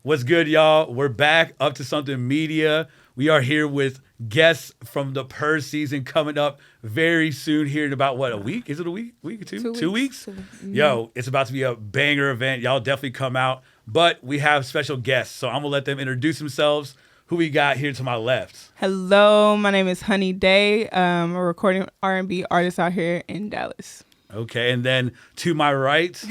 What's good, y'all? We're back up to something media. We are here with guests from the Purr season coming up very soon here in about, what, a week? Is it a week? Week or two? 2 weeks? 2 weeks. Mm-hmm. Yo, it's about to be a banger event. Y'all definitely come out. But we have special guests, so I'm going to let them introduce themselves. Who we got here to my left? Hello, my name is Honie Daii. I'm a recording R&B artist out here in Dallas. Okay, and then to my right.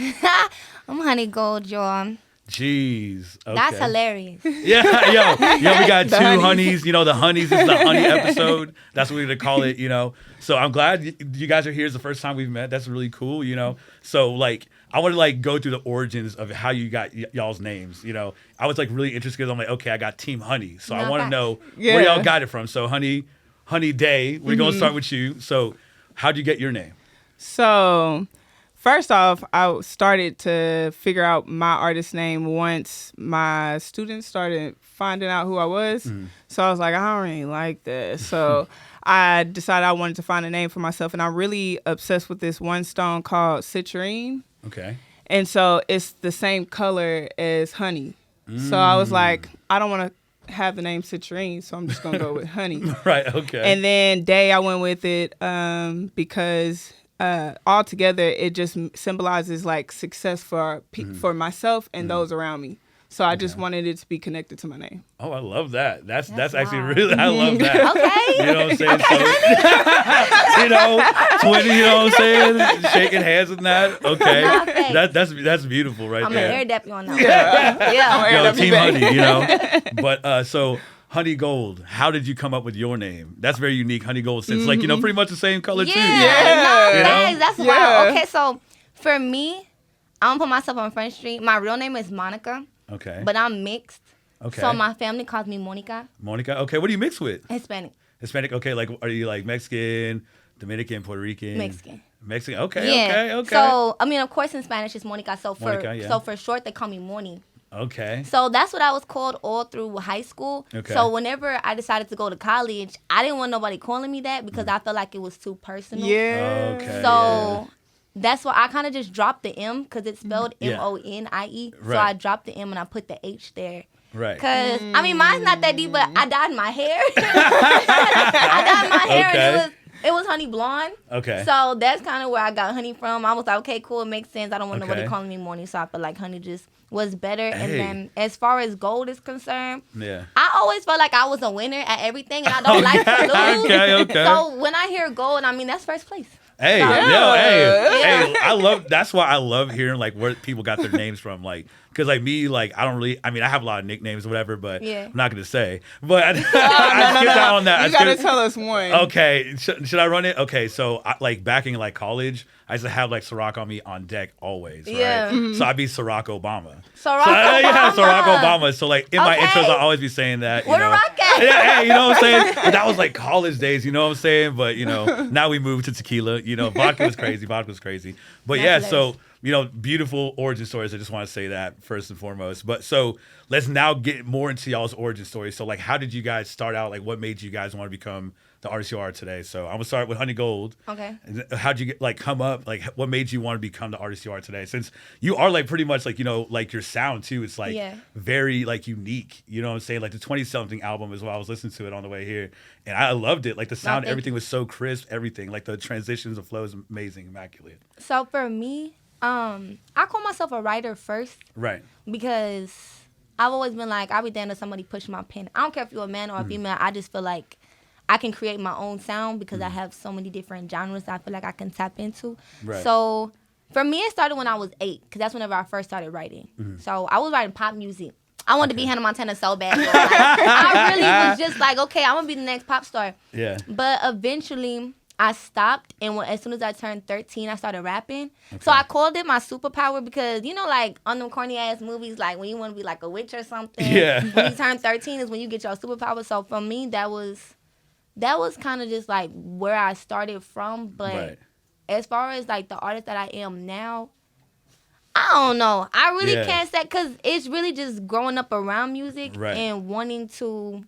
I'm Honey Gold, y'all. Jeez. Okay. That's hilarious. Yeah, we got two honey. honeys. You know, the honeys. This is the honey episode. That's what we're gonna call it. You know, so I'm glad you guys are here. It's the first time we've met. That's really cool. You know, so like I want to like go through the origins of how you got y'all's names. You know, I was like really interested because I'm like, okay, I got Team Honey, so I want to know where y'all got it from. So Honey Daii, we're gonna start with you. So how'd you get your name? So, first off, I started to figure out my artist name once my students started finding out who I was. So I was like, I don't really like this. So I decided I wanted to find a name for myself, and I'm really obsessed with this one stone called citrine. Okay. And so it's the same color as honey. So I was like, I don't want to have the name citrine, so I'm just going to go with honey. Right, okay. And then Daii, I went with it because altogether it just symbolizes like success for myself and those around me. So I just wanted it to be connected to my name. Oh, I love that. That's actually wild. really, I love that. Okay. You know what I'm saying? So, you know, twin, you know what I'm saying? Shaking hands and that. Okay. Okay. That's beautiful right I'm there. gonna air dap you on that one. Yeah. Yo, Team Honey, you know. But so Honey Gold, how did you come up with your name? That's very unique, Honey Gold, since like, you know, pretty much the same color too. Yeah. You know? That's wild. Okay, so for me, I'm gonna put myself on Front Street. My real name is Monica. Okay. But I'm mixed. Okay. So my family calls me Monica. Monica. Okay, what do you mix with? Hispanic. Hispanic. Okay, like are you like Mexican, Dominican, Puerto Rican? Mexican. Mexican. Okay, okay. So I mean, of course, in Spanish it's Monica. So Monica, for short, they call me Moni. Okay. So that's what I was called all through high school. Okay. So whenever I decided to go to college, I didn't want nobody calling me that because I felt like it was too personal. Yeah. Okay. So that's why I kind of just dropped the M because it's spelled Monie. Right. So I dropped the M and I put the H there. Right. Because, I mean, mine's not that deep, but I dyed my hair. I dyed my hair and it was honey blonde. Okay. So that's kind of where I got honey from. I was like, okay, cool, it makes sense. I don't want nobody Okay. calling me Morning, so I feel like honey just was better. Hey. And then as far as gold is concerned, Yeah. I always felt like I was a winner at everything, and I don't like to lose. Okay. So when I hear gold, I mean, that's first place. Hey, hey, I love. That's why I love hearing like where people got their names from, like because like me, like I don't really. I mean, I have a lot of nicknames or whatever, but I'm not gonna say. But I skipped out on that. You gotta tell us one. Okay, should I run it? Okay, so like back in like college, I used to have like Ciroc on me on deck always, right? Yeah. So I'd be Ciroc Obama. Ciroc Obama. Yeah, Obama. Ciroc Obama. So like in my intros, I always be saying that. You Where know? the rock at? Yeah, hey, you know what I'm saying? But that was like college days, you know what I'm saying? But you know, now we moved to tequila. You know, vodka was crazy. But yeah, so you know, beautiful origin stories. I just want to say that first and foremost. But so let's now get more into y'all's origin stories. So like, how did you guys start out? Like, what made you guys want to become the artist you are today? So I'm gonna start with Honey Gold. Okay. How'd you get like come up? Like, what made you want to become the artist you are today? Since you are like pretty much like, you know, like your sound too. It's like very like unique. You know what I'm saying? Like the 20-something album is what I was listening to it on the way here, and I loved it. Like the sound, everything was so crisp. Everything like the transitions, the flow is amazing, immaculate. So for me, I call myself a writer first. Right. Because I've always been like, I'll be damned if somebody push my pen. I don't care if you're a man or a female. I just feel like I can create my own sound because I have so many different genres that I feel like I can tap into. Right. So for me, it started when I was 8 because that's whenever I first started writing. So I was writing pop music. I wanted to be Hannah Montana so bad. Like, I really was just like, okay, I'm going to be the next pop star. Yeah. But eventually I stopped, and as soon as I turned 13, I started rapping. Okay. So I called it my superpower because, you know, like on them corny-ass movies, like when you want to be like a witch or something, when you turn 13 is when you get your superpower. So for me, that was kind of just like where I started from. But as far as like the artist that I am now, I don't know. I really can't say because it's really just growing up around music and wanting to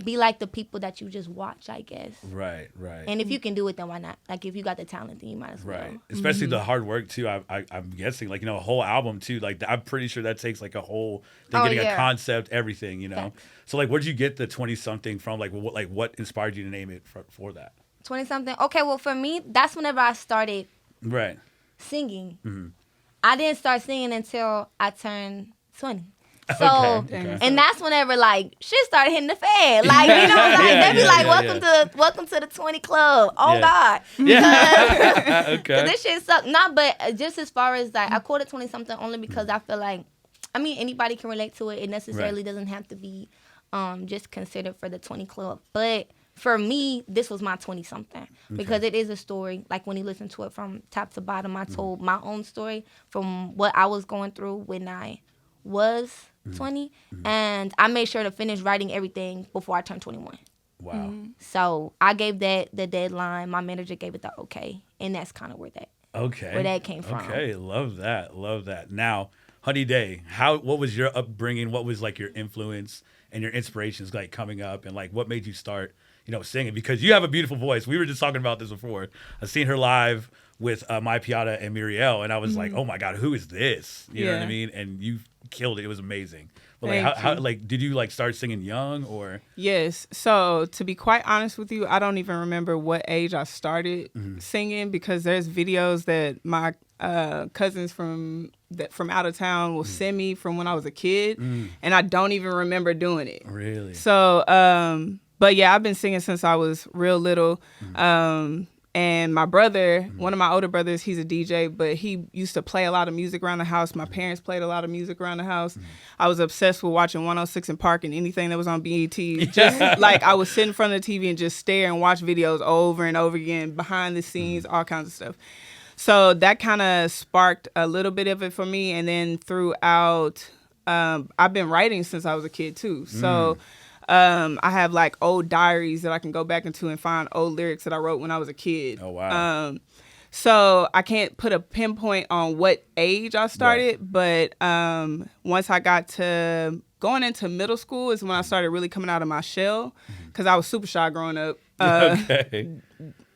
be like the people that you just watch, I guess. Right. And if you can do it, then why not? Like, if you got the talent, then you might as well. Right. Especially the hard work, too. I'm guessing, like, a whole album, too. Like, I'm pretty sure that takes, like, a whole thing, getting a concept, everything, Facts. So, like, where'd you get the 20-something from? Like, what inspired you to name it for that? 20-something? Okay, well, for me, that's whenever I started singing. Mm-hmm. I didn't start singing until I turned 20. So, and that's whenever, like, shit started hitting the fan. Like, they be like, welcome to the 20 club. Oh, God. Because this shit sucked. Nah, but just as far as, like, I called it 20-something only because I feel like, I mean, anybody can relate to it. It necessarily doesn't have to be just considered for the 20 club. But for me, this was my 20-something because it is a story. Like, when you listen to it from top to bottom, I told my own story from what I was going through when I was 20, and I made sure to finish writing everything before I turned 21. Wow. So I gave that the deadline. My manager gave it the okay, and that's kind of where that came from. Okay, love that. Now, Honie Daii, what was your upbringing? What was, like, your influence and your inspirations, like, coming up, and, like, what made you start, singing? Because you have a beautiful voice. We were just talking about this before. I've seen her live with Mai Piata and Muriel, and I was like, oh my God, who is this? You know what I mean? And you killed it. It was amazing. But like, how did you, like, start singing young, or? Yes. So, to be quite honest with you, I don't even remember what age I started singing, because there's videos that my cousins from out of town will send me from when I was a kid, and I don't even remember doing it. Really? So, but yeah, I've been singing since I was real little. And my brother, one of my older brothers, he's a DJ, but he used to play a lot of music around the house. My parents played a lot of music around the house. I was obsessed with watching 106 and Park and anything that was on BET. Just like, I would sit in front of the TV and just stare and watch videos over and over again, behind the scenes, all kinds of stuff. So that kind of sparked a little bit of it for me. And then throughout, I've been writing since I was a kid too. So I have, like, old diaries that I can go back into and find old lyrics that I wrote when I was a kid. Oh, wow. So I can't put a pinpoint on what age I started, but once I got to going into middle school is when I started really coming out of my shell, because I was super shy growing up. Okay.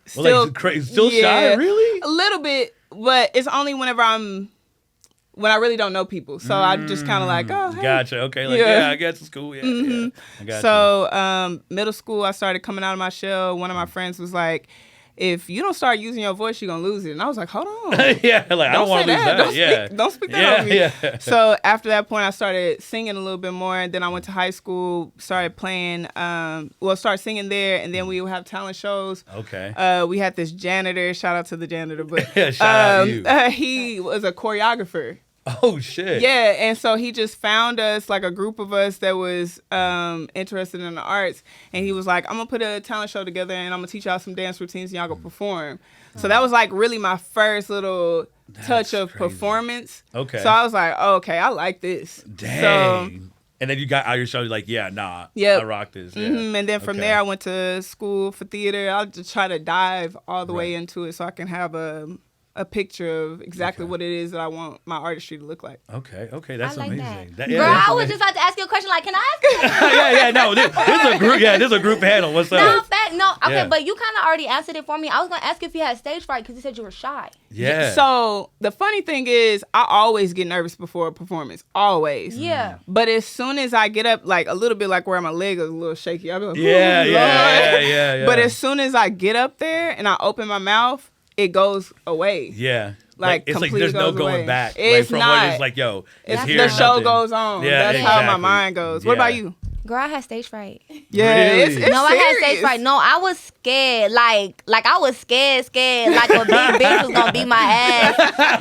Still shy, really? A little bit, but it's only when I really don't know people. So I just kind of like, oh, hey. Gotcha. Okay. Like, I guess it's cool. Yeah. I got so middle school, I started coming out of my shell. One of my friends was like, if you don't start using your voice, you're going to lose it. And I was like, hold on. Like, I don't want to lose that. Don't speak that on me. Yeah. So after that point, I started singing a little bit more. And then I went to high school, started playing, started singing there. And then we would have talent shows. Okay. We had this janitor. Shout out to the janitor. But shout out you. He was a choreographer. Oh, shit. Yeah, and so he just found us, like, a group of us that was interested in the arts, and he was like, I'm going to put a talent show together, and I'm going to teach y'all some dance routines, and y'all go perform. So that was, like, really my first little touch of performance. Okay. So I was like, oh, okay, I like this. Dang. So, and then you got out your show, like, I rock this. Yeah. And then from there, I went to school for theater. I'll just try to dive all the way into it so I can have a picture of exactly what it is that I want my artistry to look like. Okay, that's like amazing. Girl, I was just about to ask you a question. Like, can I ask you? No, this is a group. Yeah, this is a group panel. What's up? Okay, but you kind of already answered it for me. I was gonna ask you if you had stage fright because you said you were shy. Yeah. So the funny thing is, I always get nervous before a performance. Always. Yeah. But as soon as I get up, like a little bit, like where my leg is a little shaky, I'll be like, yeah. But as soon as I get up there and I open my mouth, it goes away. Yeah. Like it's like completely there's no goes going away. back. It's from not. What it's like, yo, it's here. The show goes on. Yeah, that's how my mind goes. What about you? Girl, I had stage fright. Yeah, really? it's no, serious. I had stage fright. No, I was scared. Like I was scared. Like a big bitch was gonna beat my ass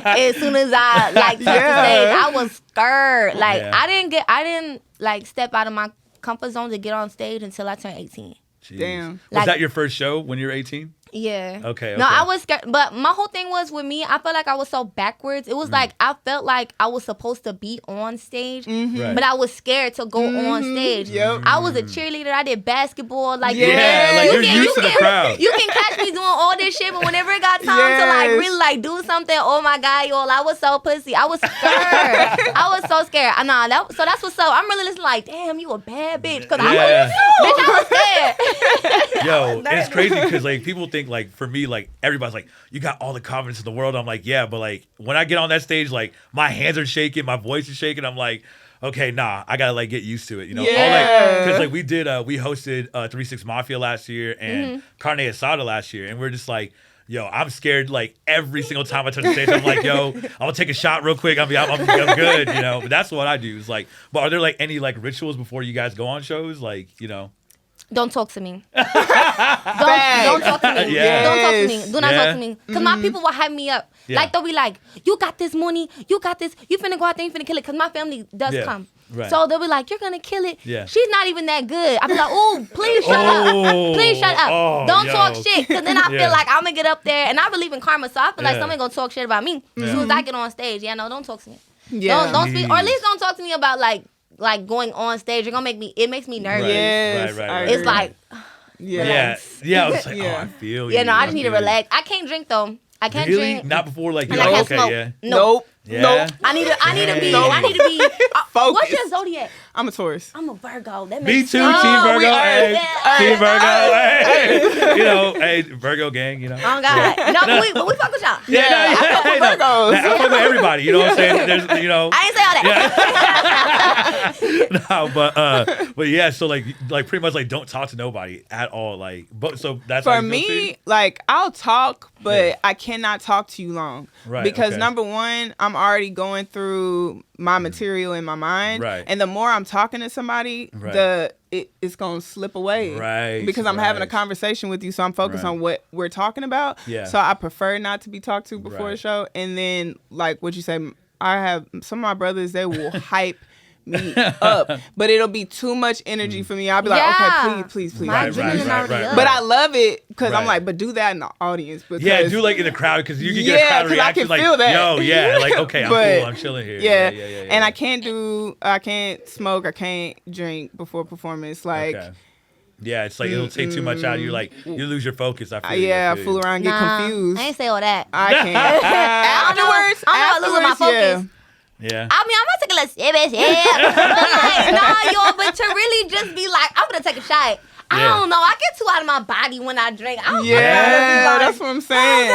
as soon as I touched the stage. I was scared. Like I didn't like step out of my comfort zone to get on stage until I turned 18. Jeez. Damn. Was that your first show when you were 18? Yeah. Okay. No, I was scared. But my whole thing was with me, I felt like I was so backwards. It was like I felt like I was supposed to be on stage, Right. but I was scared to go on stage. Yep. I was a cheerleader. I did basketball. Like, Yeah, like you're used to the crowd. You can catch me doing all this shit, but whenever it got time to like really like do something, oh my God, y'all, I was so pussy. I was scared. I was so scared. So that's what's up. I'm really listening like, damn, you a bad bitch. Because I was scared. Yo, it's crazy because like people think like for me like everybody's like you got all the confidence in the world. I'm like yeah, but like when I get on that stage like my hands are shaking, my voice is shaking. I'm like okay, nah, I gotta like get used to it. You know, because like we hosted 3-6 Mafia last year and Carne Asada last year, and we're just like. Yo, I'm scared like every single time I touch the stage. I'm like, yo, I'm gonna take a shot real quick. I'm good, you know. But that's what I do. It's like, but are there like any like rituals before you guys go on shows? Like, you know. Don't talk to me. don't talk to me. Yes. Don't talk to me. Do not talk to me. Because my people will hype me up. Yeah. Like, they'll be like, you got this, Mooney. You got this. You finna go out there, you finna kill it. Because my family does come. Right. So they'll be like, you're going to kill it. Yeah. She's not even that good. I'll be like, oh, please shut up. Please shut up. Don't talk shit. Because then I feel like I'm going to get up there. And I believe in karma. So I feel like someone going to talk shit about me as soon as I get on stage. Yeah, no, don't talk to me. Yeah. Don't speak. Or at least don't talk to me about like going on stage. You're gonna make me. It makes me nervous. Yes, Right. It's like. Yeah. I was like, oh, I feel you. Yeah, no, I just need to relax. I can't drink though. I can't drink. Not before like And I can't smoke. yeah. Nope. Yeah. Nope. I need to be. Focus. What's your zodiac? I'm a Taurus. I'm a Virgo. That Me makes too, sense. Team Virgo. Hey, Team Virgo. Hey. You know, hey, Virgo gang. You know. Oh God. No, but we fuck with y'all. Yeah, I fuck with Virgos. I fuck with everybody. You know what I'm saying? There's, you know. I ain't say all that. But yeah, so like pretty much like don't talk to nobody at all. Like, but so that's For me, like I'll talk, but I cannot talk to you long. Right. Because okay. number one, I'm already going through my material in my mind. Right. And the more I'm talking to somebody, it's gonna slip away. Right. Because I'm having a conversation with you, so I'm focused on what we're talking about. Yeah. So I prefer not to be talked to before the show. And then like what you say, I have some of my brothers, they will hype me up, but it'll be too much energy for me. I'll be like, okay, please. Right. But I love it because I'm like, but do that in the audience. Because, do like in the crowd because you can get a crowd reaction. I can feel that. Yo, yeah, like okay, I'm cool, I'm chilling here. Yeah. And I can't smoke, I can't drink before performance. Like. Okay. Yeah, it's like it'll take too much out of you. Like you lose your focus. I feel. I fool around, get confused. I ain't say all that. I can't. Afterwards, I'm not losing my focus. Yeah. I mean, I'm gonna take a little serious, but like, nah, yo, but to really just be like, I'm gonna take a shot. I don't know. I get too out of my body when I drink. I don't like, that's what I'm saying.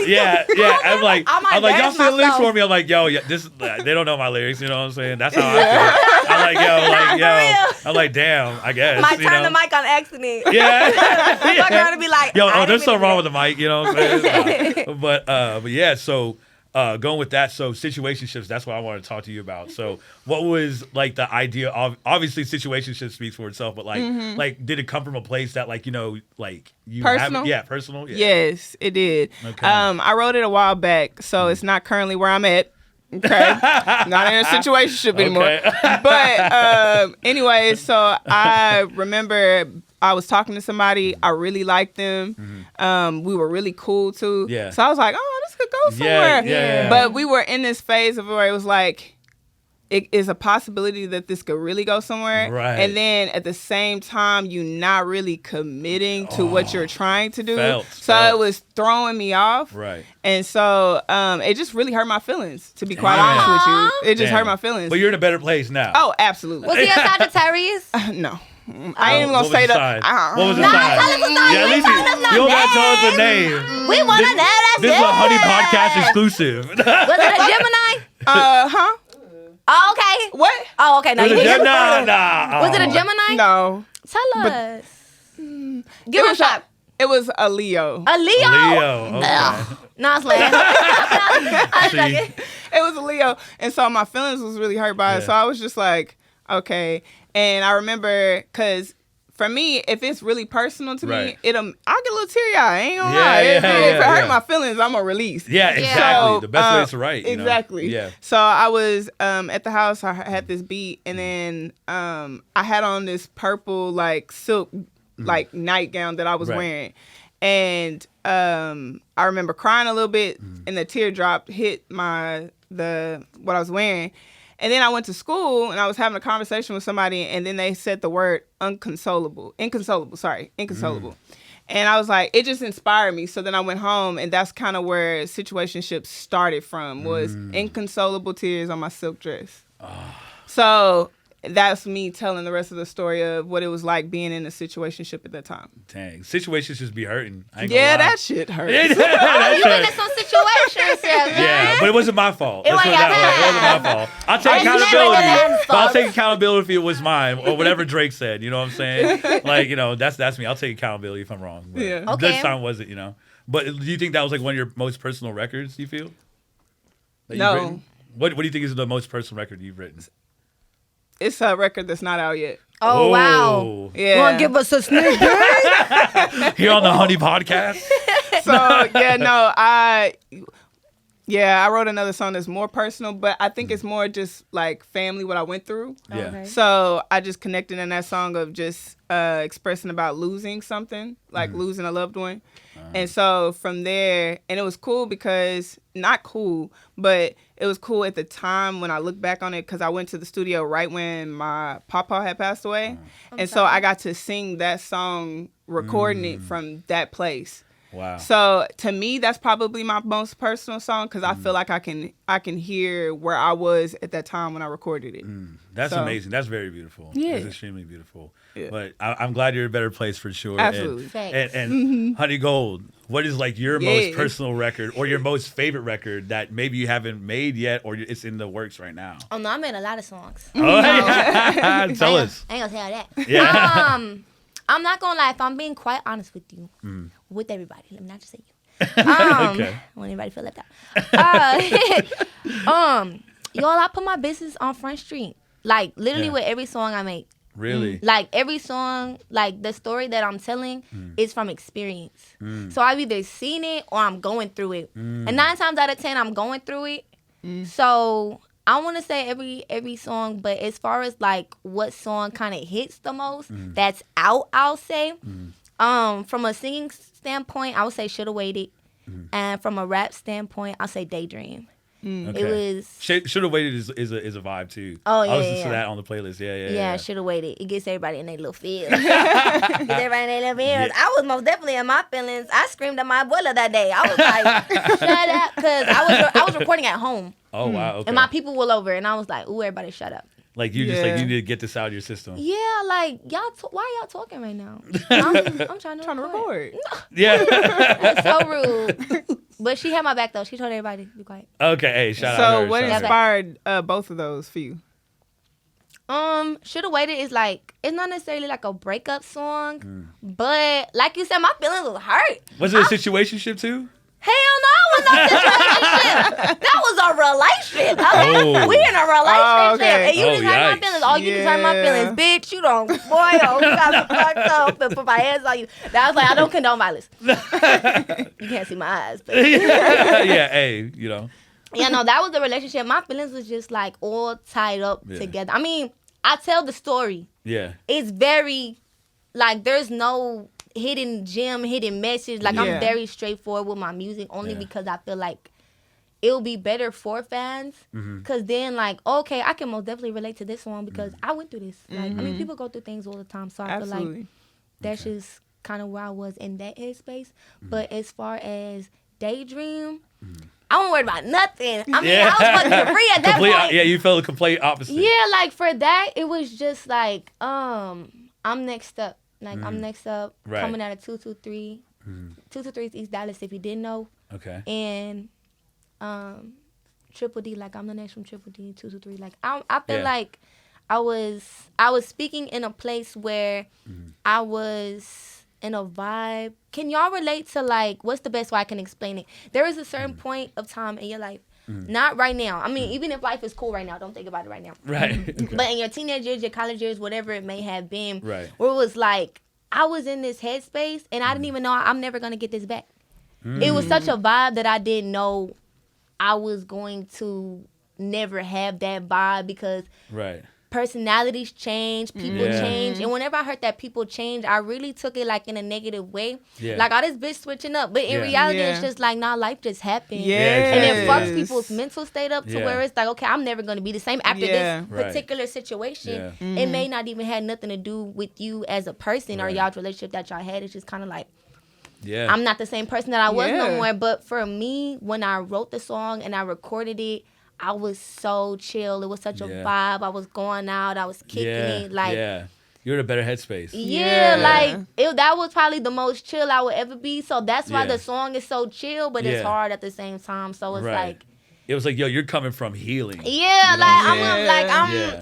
Yeah. I'm like, y'all sing lyrics for me. I'm like, yo, this they don't know my lyrics. You know what I'm saying? That's how I feel. I'm like, yo. I'm like, damn. I guess. Might turn the mic on accident. Yeah. I'm gonna be like, yo, there's something wrong with the mic. You know what I'm saying? But yeah. So. Going with that, so situationships, that's what I want to talk to you about. So what was like the idea of, obviously situationship speaks for itself, but like did it come from a place that like, you know, like you personal? Personal? Yeah. Yes, it did. Okay. I wrote it a while back, so it's not currently where I'm at. Okay. Not in a situationship anymore. Okay. But anyway, so I remember I was talking to somebody. I really liked them. We were really cool too. Yeah. So I was like, oh, this could go somewhere. Yeah. But we were in this phase of where it was like, it is a possibility that this could really go somewhere. Right. And then at the same time, you're not really committing to what you're trying to do. It was throwing me off. Right. And so it just really hurt my feelings, to be quite honest with you. It just hurt my feelings. But you're in a better place now. Oh, absolutely. Was he a Sagittarius? No. I ain't even gonna say that. What was the sign? Tell us the sign. Yeah, at least you don't gotta tell us the name. We want to know that. This is a Honie podcast exclusive. Was it a Gemini? Huh? Oh, okay. What? Oh, okay. No, Was you it didn't. Nah. Was it a Gemini? No. Tell us. Give it a shot. It was a Leo. A Leo? Okay. No, it's like It was a Leo. And so my feelings was really hurt by it. So I was just like, okay. And I remember, because for me, if it's really personal to me, I'll get a little teary-eyed. I ain't gonna lie. If it hurt my feelings, I'm gonna release. Yeah, exactly. So, the best way is to write. Exactly. Yeah. So I was at the house. I had this beat, and then I had on this purple like silk like nightgown that I was wearing. And I remember crying a little bit, and the teardrop hit what I was wearing. And then I went to school, and I was having a conversation with somebody, and then they said the word inconsolable. And I was like, it just inspired me. So then I went home, and that's kind of where situationships started from, was inconsolable tears on my silk dress. So that's me telling the rest of the story of what it was like being in a situationship at that time. Dang, situations just be hurting. I ain't Yeah, gonna lie. that shit hurts. You been in some situations, Yeah, but it wasn't my fault. It Let's put it that way. It wasn't my fault. I'll take It's never accountability. Dan's But I'll fault. take accountability if it was mine or whatever Drake said. You know what I'm saying? Like, you know, that's me. I'll take accountability if I'm wrong. But Yeah. Okay. This time wasn't, you know. But do you think that was like one of your most personal records, you feel? That you've No. written? What do you think is the most personal record you've written? It's a record that's not out yet. Oh, wow. Yeah. You want to give us a sneak peek? Here on the Honie podcast? So I wrote another song that's more personal, but I think it's more just like family, what I went through. Yeah. Okay. So I just connected in that song of just expressing about losing something, like losing a loved one. And so from there, and it was cool because, not cool, but it was cool at the time when I look back on it, because I went to the studio right when my papa had passed away. And so I got to sing that song, recording it from that place. Wow. So to me, that's probably my most personal song, because I feel like I can hear where I was at that time when I recorded it. That's So- amazing. That's very beautiful. Yeah. That's extremely beautiful. Yeah. But I'm glad you're in a better place for sure. Absolutely. And Honey Gold, what is like your Yeah. most personal record or your most favorite record that maybe you haven't made yet or it's in the works right now? Oh, no, I made a lot of songs. Oh, yeah. Tell us. I ain't gonna tell that. Yeah. I'm not gonna lie. If I'm being quite honest with you, with everybody, let me not just say you. Okay. I want anybody to feel left out. Y'all, I put my business on Front Street. Like, literally Yeah. with every song I make. Really? Like, every song, like, the story that I'm telling is from experience. So I've either seen it or I'm going through it. And 9 times out of 10, I'm going through it. So I want to say every song, but as far as, like, what song kind of hits the most, that's out, I'll say. From a singing standpoint, I would say Shoulda Waited. And from a rap standpoint, I'll say Daydream. Okay. It was... Should Have Waited is a vibe too. Oh, yeah, I listen yeah. to that on the playlist. Yeah. Yeah, Shoulda Waited. It gets everybody in their little feels. Gets everybody in their little feels. I was most definitely in my feelings. I screamed at my abuela that day. I was like, shut up. Because I was recording at home. Oh, wow. Okay. And my people were over. And I was like, ooh, everybody shut up. Like you just Yeah. like you need to get this out of your system. Yeah, like, y'all, why y'all talking right now? I'm trying to record. Yeah. That's so rude. But she had my back, though. She told everybody to be quiet. Okay. Hey, shout out. So her, what shout out her. inspired both of those for you? Shoulda Waited is like, it's not necessarily like a breakup song, but like you said, my feelings was hurt. Was it a situationship too? Hell no, it was no situationship. That was a relationship. Okay? Oh. We in a relationship. Oh, okay. And you just hurt my yikes. feelings. Oh, you just hurt my Yeah. feelings. Bitch, you don't, boy, oh, you got me fucked up and put my hands on you. That was like, I don't condone violence. You can't see my eyes. But Yeah. Hey, you know. yeah, no, that was the relationship. My feelings was just like all tied up together. I mean, I tell the story. Yeah. It's very, like, there's no hidden gem, hidden message. Like, Yeah. I'm very straightforward with my music only because I feel like it'll be better for fans. Because then, like, okay, I can most definitely relate to this one because I went through this. Like, I mean, people go through things all the time. So I feel Absolutely. like that's just kind of where I was in that headspace. But as far as Daydream, I wasn't worried about nothing. I mean, I was fucking free at that point. Yeah, you felt the complete opposite. Yeah, like for that, it was just like, I'm next up. Like I'm next up, Right. coming out of 223. 223 is East Dallas, if you didn't know. Okay. And Triple D, like I'm the next from Triple D, 223. Like I feel Yeah. like I was speaking in a place where I was in a vibe. Can y'all relate to, like, what's the best way I can explain it? There is a certain point of time in your life. Not right now. I mean, even if life is cool right now, don't think about it right now. Right. Okay. But in your teenage years, your college years, whatever it may have been, Right. where it was like, I was in this headspace and I didn't even know I'm never going to get this back. It was such a vibe that I didn't know I was going to never have that vibe because Right. personalities change, people change. And whenever I heard that people change, I really took it like in a negative way. Yeah. Like, oh, this bitch switching up. But in reality, it's just like, nah, life just happened. Yes. And it fucks people's mental state up to where it's like, okay, I'm never going to be the same after this Right. particular situation. It may not even have nothing to do with you as a person or y'all's relationship that y'all had. It's just kind of like, I'm not the same person that I was no more. But for me, when I wrote the song and I recorded it, I was so chill. It was such a vibe. I was going out. I was kicking it. Like, you're in a better headspace. Like that was probably the most chill I would ever be. So that's why the song is so chill, but it's hard at the same time. So it's like. It was like, yo, you're coming from healing. Yeah, like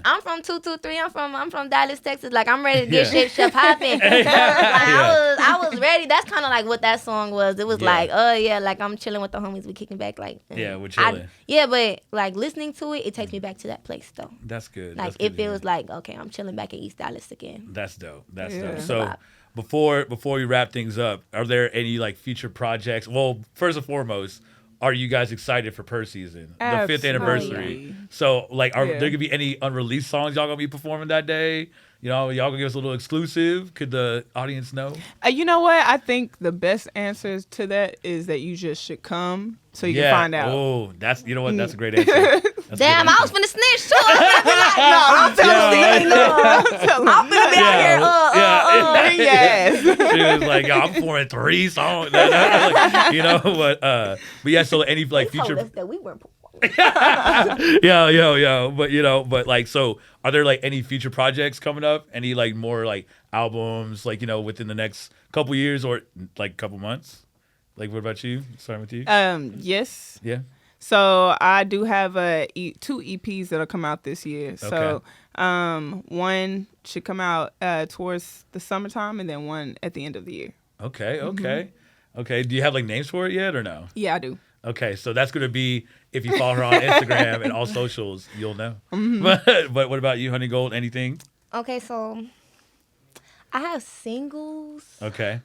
I'm from 223. I'm from Dallas, Texas. Like, I'm ready to get shit popping. I was ready. That's kind of like what that song was. It was like, oh yeah, like I'm chilling with the homies, we kicking back, like we're chilling. But like listening to it, it takes me back to that place though. That's good. Like it feels like, okay, I'm chilling back in East Dallas again. That's dope. That's dope. So before we wrap things up, are there any like future projects? Well, first and foremost, are you guys excited for Purr season, the 5th anniversary? So, like, are there gonna be any unreleased songs y'all gonna be performing that day? You know, y'all gonna give us a little exclusive? Could the audience know? You know what? I think the best answer to that is that you just should come so you can find out. Oh, that's That's a great answer. Damn, I was finna snitch too. I'm finna be out here. Yes. She was like, yo, I'm performing 3 songs. But yeah. So any like future. Told us that we weren't performing. But like, so are there like any future projects coming up? Any like more like albums, like, within the next couple years or like couple months? Like, what about you? Starting with you. Yes. Yeah. So I do have 2 EPs that'll come out this year. So one should come out towards the summertime, and then one at the end of the year. Okay. Do you have like names for it yet or no? Yeah, I do. Okay, so that's gonna be, if you follow her on Instagram and all socials, you'll know. But what about you, Honey Gold? Anything? Okay, so I have singles. Okay.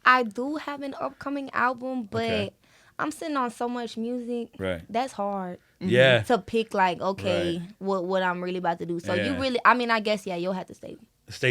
I do have an upcoming album, but I'm sitting on so much music. Right. That's hard. Yeah. To pick like, what I'm really about to do. So you really, I mean, I guess, you'll have to stay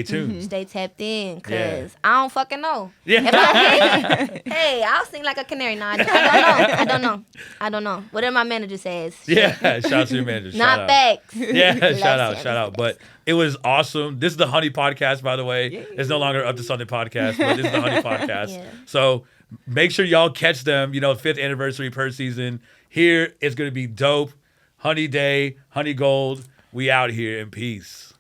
tuned. Stay tapped in, because I don't fucking know. Yeah. If I sing, hey, I'll sing like a canary. No, I don't know. Whatever my manager says. Yeah, shout out to your manager. Not facts. Yeah, shout out. But it was awesome. This is the Honey Podcast, by the way. It's no longer Up to Sunday Podcast, but this is the Honey Podcast. Yeah. So make sure y'all catch them, 5th anniversary Purr season. Here, it's going to be dope. Honey Day, Honey Gold. We out here in peace.